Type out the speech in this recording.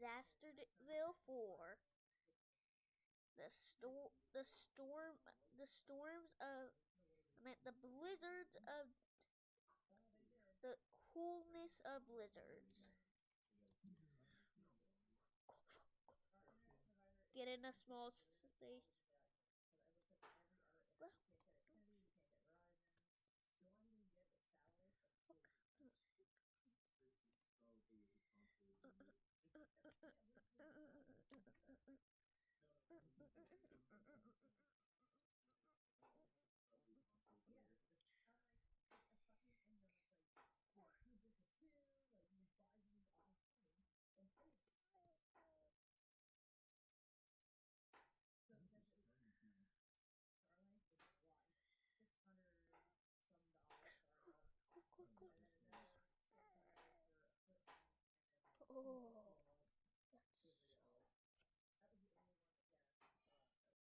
Disasterville 4. The storms of, the blizzards of the coolness of blizzards. Get in a small space. Oh.